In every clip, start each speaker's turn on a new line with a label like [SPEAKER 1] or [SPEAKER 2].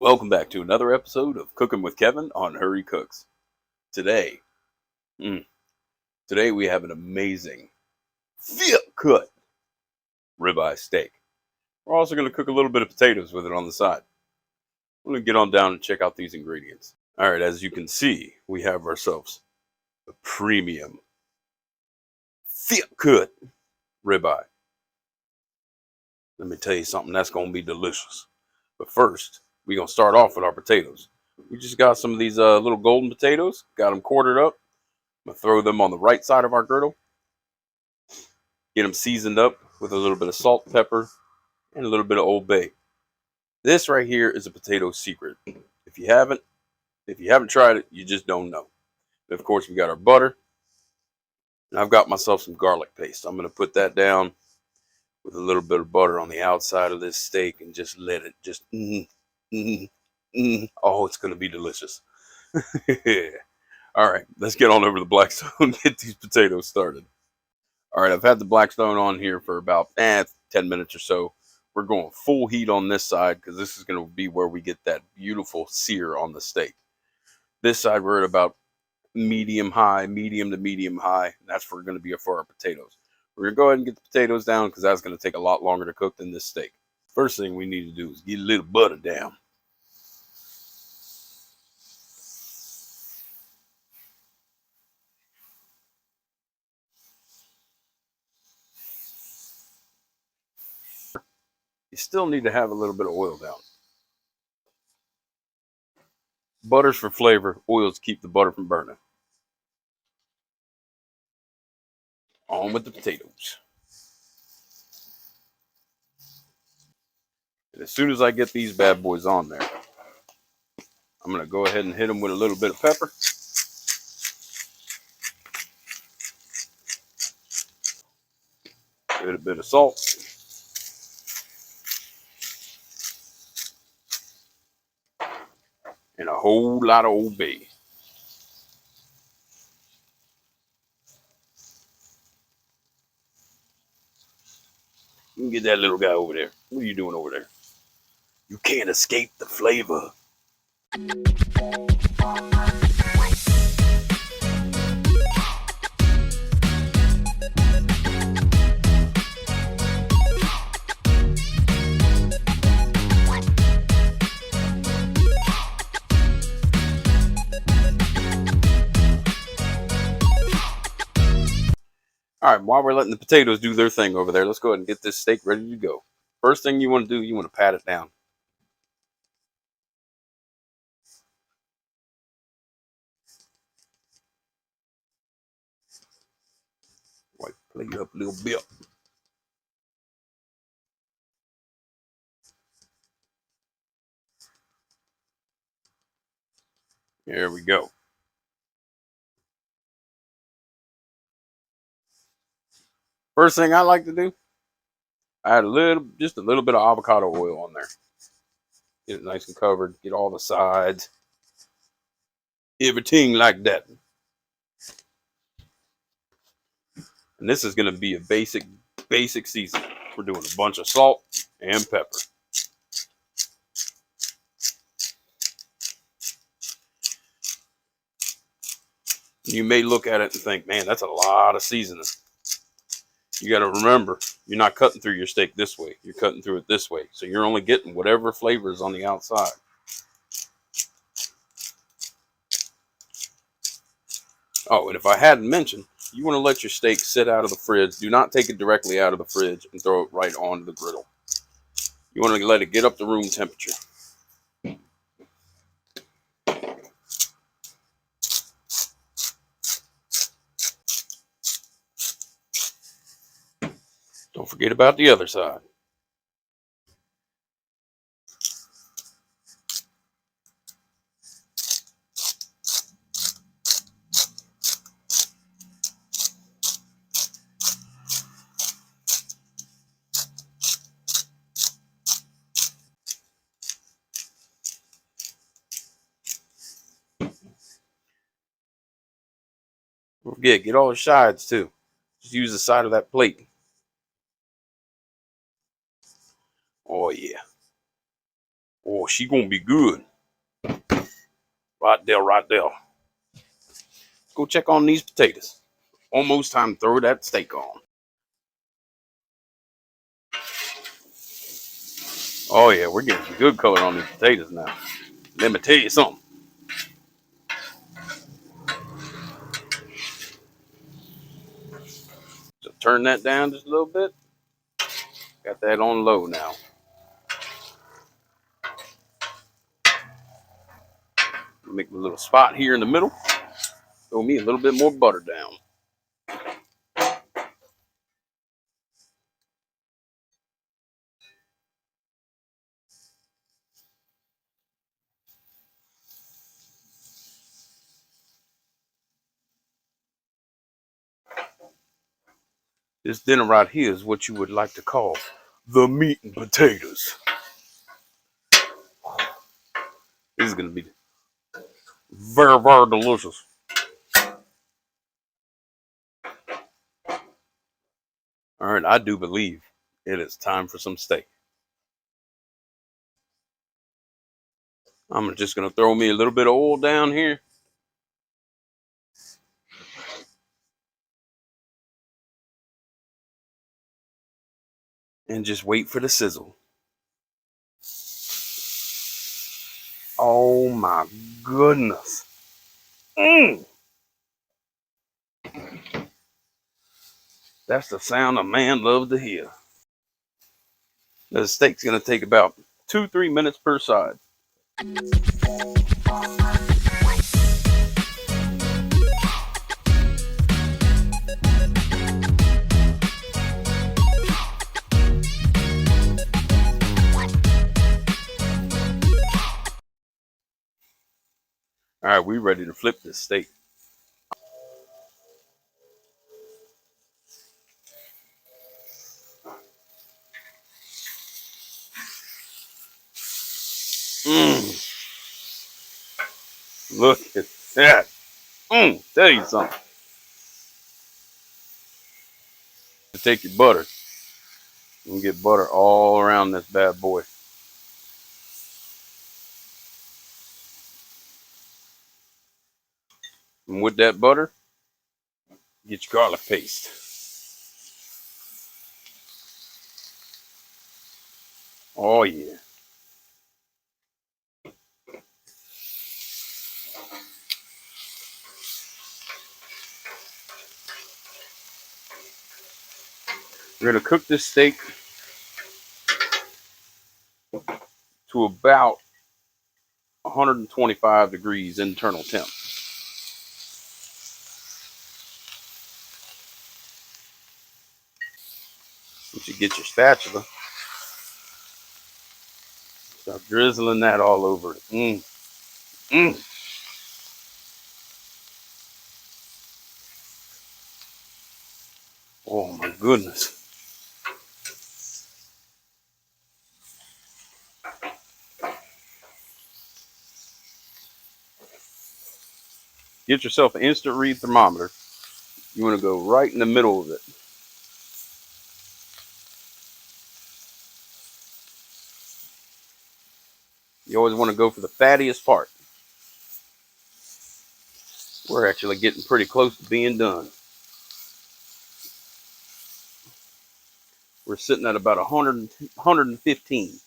[SPEAKER 1] Welcome back to another episode of Cooking with Kevin on Hurry Cooks. Today, mm, today we have an amazing cut ribeye steak. We're also going to cook a little bit of potatoes with it on the side. We're going to get on down and check out these ingredients. All right, as you can see, we have ourselves a premium cut ribeye. Let me tell you something, that's going to be delicious. But first, we're going to start off with our potatoes. We just got some of these little golden potatoes, got them quartered up. I'm going to throw them on the right side of our griddle. Get them seasoned up with a little bit of salt, pepper, and a little bit of Old Bay. This right here is a potato secret. If you haven't tried it, you just don't know. And of course, we got our butter. And I've got myself some garlic paste. I'm going to put that down with a little bit of butter on the outside of this steak and just let it just oh, it's going to be delicious. All right, let's get on over to the Blackstone and get these potatoes started. All right, I've had the Blackstone on here for about 10 minutes or so. We're going full heat on this side because this is going to be where we get that beautiful sear on the steak. This side we're at about medium to medium high. And that's going to be for our potatoes. We're going to go ahead and get the potatoes down because that's going to take a lot longer to cook than this steak. First thing we need to do is get a little butter down. You still need to have a little bit of oil down. Butter's for flavor, oils keep the butter from burning. On with the potatoes. And as soon as I get these bad boys on there, I'm going to go ahead and hit them with a little bit of pepper. A little bit of salt. And a whole lot of Old Bay. You can get that little guy over there. What are you doing over there? You can't escape the flavor. All right, while we're letting the potatoes do their thing over there, let's go ahead and get this steak ready to go. First thing you want to do, you want to pat it down. Wipe the plate up a little bit. There we go. First thing I like to do, I add just a little bit of avocado oil on there. Get it nice and covered. Get all the sides. Everything like that. And this is going to be a basic seasoning. We're doing a bunch of salt and pepper. You may look at it and think, man, that's a lot of seasoning. You got to remember, you're not cutting through your steak this way. You're cutting through it this way. So you're only getting whatever flavor is on the outside. Oh, and if I hadn't mentioned, you want to let your steak sit out of the fridge. Do not take it directly out of the fridge and throw it right onto the griddle. You want to let it get up to room temperature. Don't forget about the other side. Don't forget, get all the sides too. Just use the side of that plate. Oh yeah. Oh, she gonna be good. Right there, right there. Let's go check on these potatoes. Almost time to throw that steak on. Oh yeah, we're getting some good color on these potatoes now. Let me tell you something. So turn that down just a little bit. Got that on low now. Make a little spot here in the middle. Throw me a little bit more butter down. This dinner right here is what you would like to call the meat and potatoes. This is going to be very, very delicious. All right, I do believe it is time for some steak. I'm just going to throw me a little bit of oil down here. And just wait for the sizzle. Oh my goodness. Mm. That's the sound a man loves to hear. The steak's going to take about 2-3 minutes per side. All right, we ready to flip this steak. Mm. Look at that. Tell you something. Take your butter and get butter all around this bad boy. And with that butter, get your garlic paste. Oh yeah. We're gonna cook this steak to about 125 degrees internal temp. Once you get your spatula, start drizzling that all over it. Mm. Oh my goodness. Get yourself an instant read thermometer. You want to go right in the middle of it. You always want to go for the fattiest part. We're actually getting pretty close to being done. We're sitting at about 115.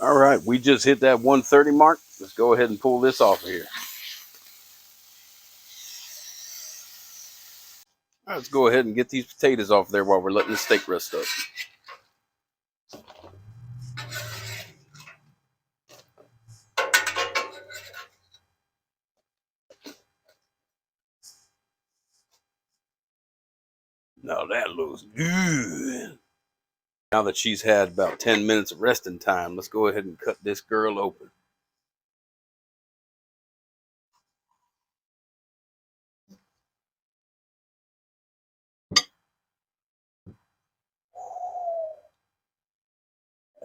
[SPEAKER 1] All right, we just hit that 130 mark. Let's go ahead and pull this off of here. All right, let's go ahead and get these potatoes off there while we're letting the steak rest up. Now that looks good. Now that she's had about 10 minutes of resting time, let's go ahead and cut this girl open.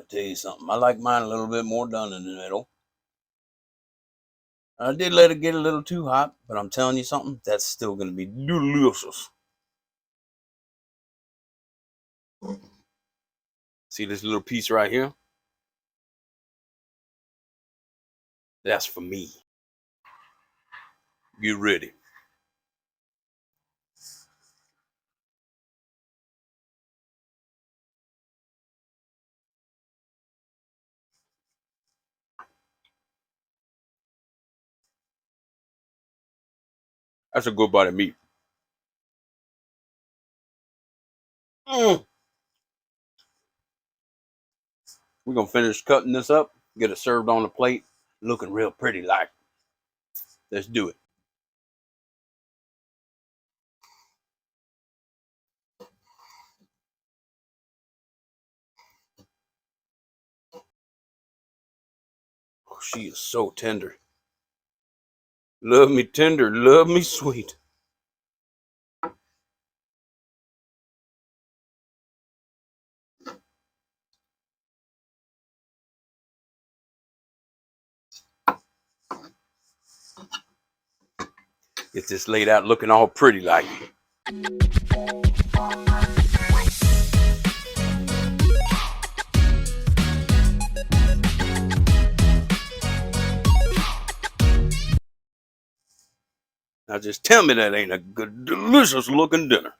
[SPEAKER 1] tell you something. I like mine a little bit more done in the middle. I did let it get a little too hot, but I'm telling you something, that's still going to be delicious. See this little piece right here? That's for me. Get ready. That's a good bite of meat. Mm. We're going to finish cutting this up, get it served on the plate, looking real pretty like. Let's do it. Oh, she is so tender. Love me tender, love me sweet. Get this laid out looking all pretty like. Now just tell me that ain't a good, delicious looking dinner.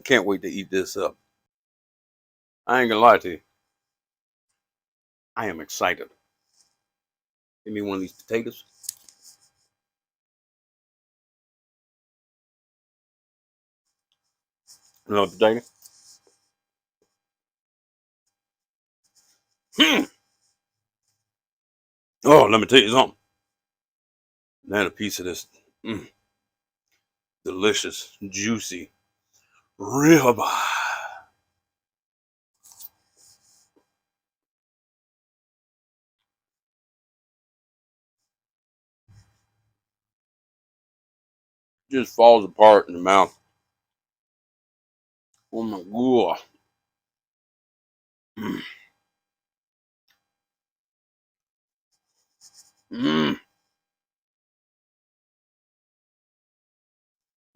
[SPEAKER 1] Can't wait to eat this up. I ain't gonna lie to you. I am excited. Give me one of these potatoes. Another potato. Oh, let me tell you something. Then a piece of this delicious, juicy ribeye. Just falls apart in the mouth. Oh my god. Mm. Mm.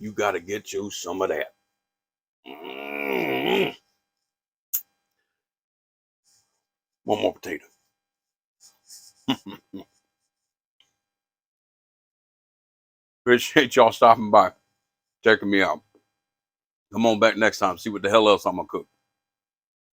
[SPEAKER 1] You gotta get you some of that. Mm. One more potato. Appreciate y'all stopping by, checking me out. Come on back next time, see what the hell else I'm gonna cook.